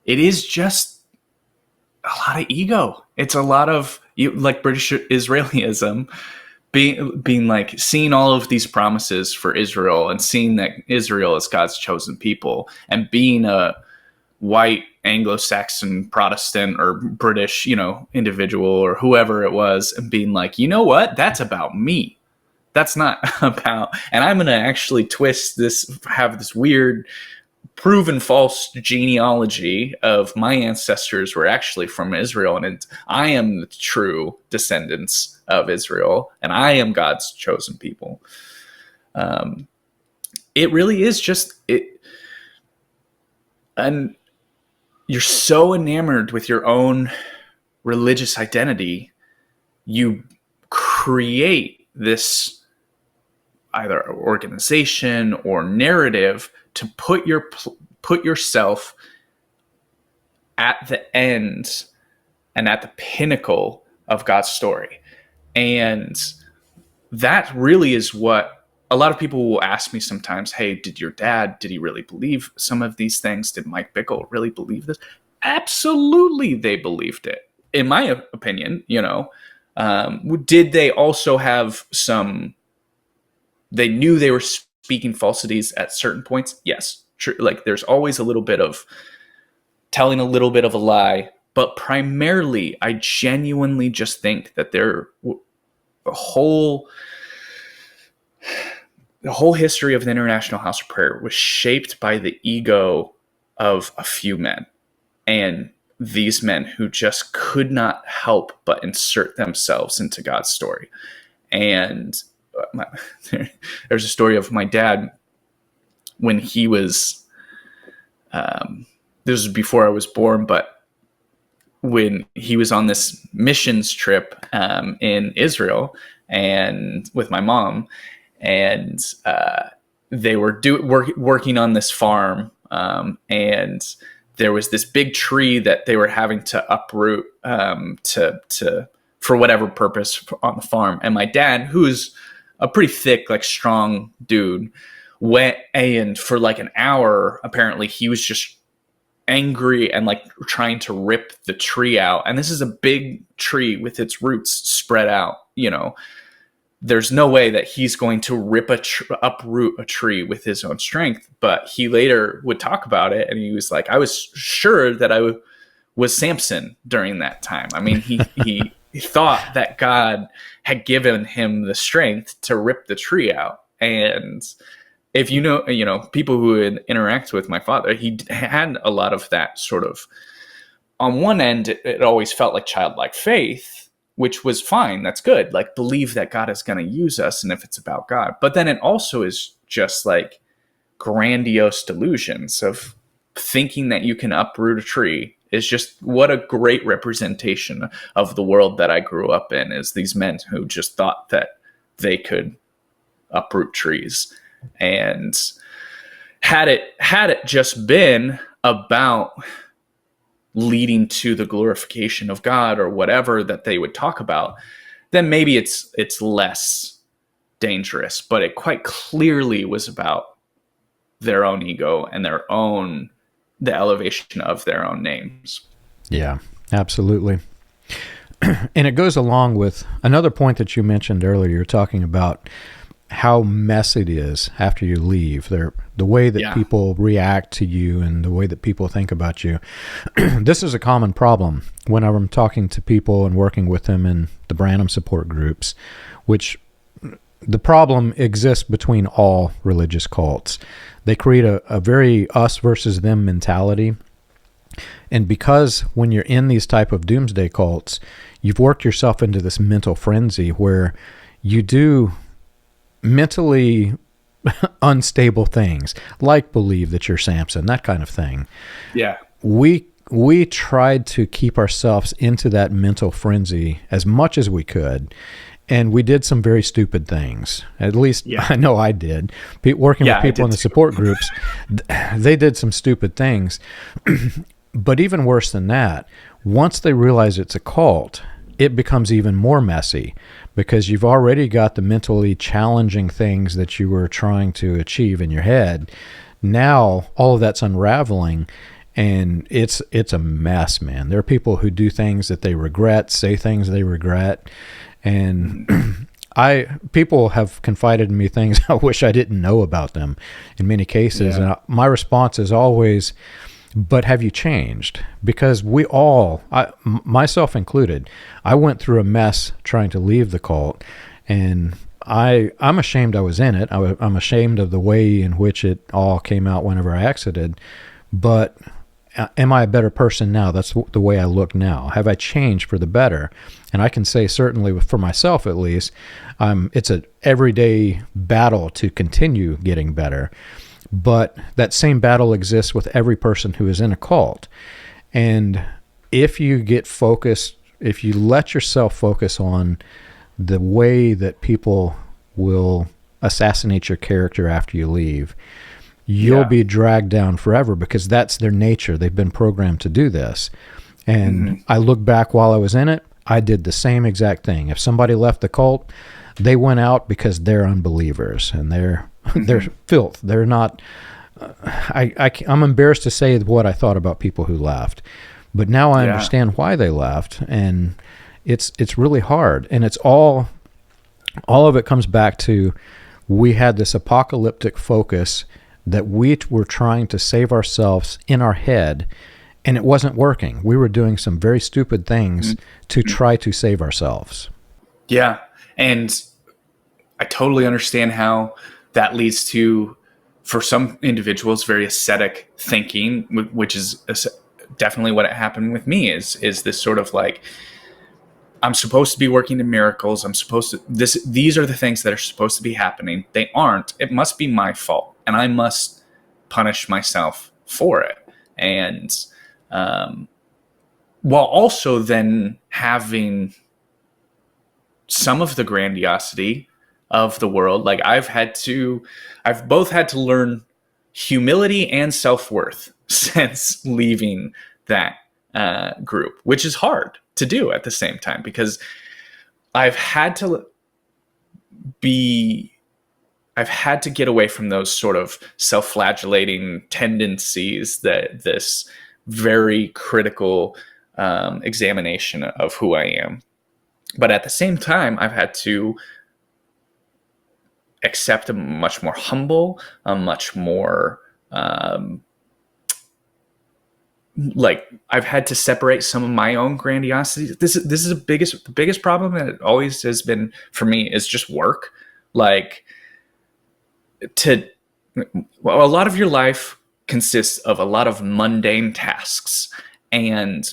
it is just a lot of ego. It's a lot of like British Israelism, being like seeing all of these promises for Israel and seeing that Israel is God's chosen people, and being a white Anglo-Saxon Protestant or British, individual or whoever it was, and being like, you know what? That's about me. That's not about, and I'm going to actually have this weird proven false genealogy of my ancestors were actually from Israel, and I am the true descendants of Israel, and I am God's chosen people. It really is just it, and you're so enamored with your own religious identity, you create this either organization or narrative to put yourself at the end and at the pinnacle of God's story. And that really is what a lot of people will ask me sometimes. Hey, did he really believe some of these things? Did Mike Bickle really believe this? Absolutely, they believed it. In my opinion, did they also have they knew they were speaking falsities at certain points? Yes. True. Like there's always a little bit of telling a little bit of a lie, but primarily I genuinely just think that the whole history of the International House of Prayer was shaped by the ego of a few men, and these men who just could not help but insert themselves into God's story. And there's a story of my dad when he was, this was before I was born, but when he was on this missions trip in Israel and with my mom, and they were working on this farm, and there was this big tree that they were having to uproot for whatever purpose on the farm. And my dad, who's a pretty thick, like strong dude, went, and for like an hour, apparently he was just angry and like trying to rip the tree out. And this is a big tree with its roots spread out. There's no way that he's going to uproot a tree with his own strength. But he later would talk about it, and he was like, I was sure that I was Samson during that time. I mean, he thought that God had given him the strength to rip the tree out. And if people who would interact with my father, he had a lot of that sort of, on one end, it always felt like childlike faith, which was fine. That's good. Like, believe that God is going to use us, and if it's about God. But then it also is just like grandiose delusions of thinking that you can uproot a tree. Is just what a great representation of the world that I grew up in, is these men who just thought that they could uproot trees. And had it just been about leading to the glorification of God or whatever that they would talk about, then maybe it's less dangerous. But it quite clearly was about their own ego and the elevation of their own names. Yeah, absolutely. And it goes along with another point that you mentioned earlier. You're talking about how messy it is after you leave. The way that people react to you and the way that people think about you. This is a common problem when I'm talking to people and working with them in the Branham support groups, which the problem exists between all religious cults. They create a very us versus them mentality. And because when you're in these type of doomsday cults, you've worked yourself into this mental frenzy where you do mentally unstable things, like believe that you're Samson, that kind of thing. Yeah. We tried to keep ourselves into that mental frenzy as much as we could. And we did some very stupid things. At least I know I did. Working with people in the support groups, they did some stupid things. But even worse than that, once they realize it's a cult, it becomes even more messy because you've already got the mentally challenging things that you were trying to achieve in your head. Now all of that's unraveling, And it's a mess, man. There are people who do things that they regret, say things they regret, and people have confided in me things I wish I didn't know about them in many cases. And my response is always, but have you changed? Because we all, myself included, I went through a mess trying to leave the cult, and I'm ashamed I was in it. I'm ashamed of the way in which it all came out whenever I exited. But am I a better person now? That's the way I look now. Have I changed for the better? And I can say certainly for myself at least, it's an everyday battle to continue getting better. But that same battle exists with every person who is in a cult. And if you get focused, if you let yourself focus on the way that people will assassinate your character after you leave, you'll be dragged down forever, because that's their nature. They've been programmed to do this. And I look back while I was in it, I did the same exact thing. If somebody left the cult, they went out because they're unbelievers and they're filth. They're not. I'm embarrassed to say what I thought about people who left, but now I understand why they left, and it's really hard. And it's all of it comes back to, we had this apocalyptic focus that we were trying to save ourselves in our head, and it wasn't working. We were doing some very stupid things to try to save ourselves. Yeah. And I totally understand how that leads to, for some individuals, very ascetic thinking, which is definitely what happened with me, is this sort of like, I'm supposed to be working in miracles. These are the things that are supposed to be happening. They aren't. It must be my fault, and I must punish myself for it. And while also then having some of the grandiosity of the world, like I've both had to learn humility and self-worth since leaving that group, which is hard to do at the same time, because I've had to get away from those sort of self-flagellating tendencies, that this very critical examination of who I am. But at the same time, I've had to accept a much more humble, a much more like, I've had to separate some of my own grandiosity. This is the biggest problem that it always has been for me, is just work. Like, a lot of your life consists of a lot of mundane tasks, and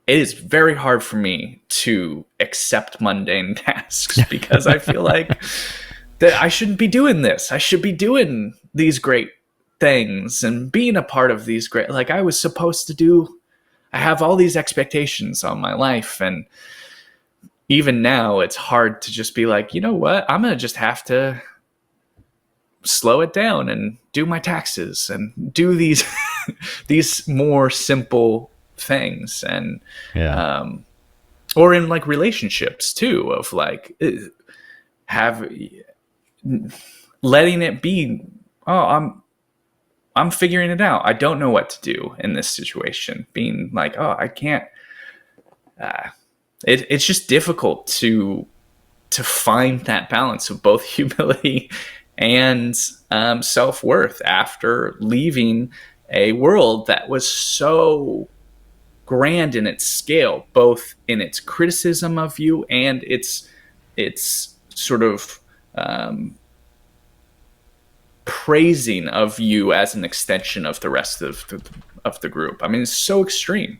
it is very hard for me to accept mundane tasks, because I feel like that I shouldn't be doing this. I should be doing these great things and being a part of these great, like I was supposed to do. I have all these expectations on my life, and even now it's hard to just be like, you know what, I'm gonna just have to slow it down and do my taxes and do these these more simple things. And or in like relationships too, of like letting it be, I'm figuring it out. I don't know what to do in this situation. Being like, I can't. It's just difficult to find that balance of both humility and self-worth after leaving a world that was so grand in its scale, both in its criticism of you and its sort of praising of you as an extension of the rest of the group. I mean, it's so extreme.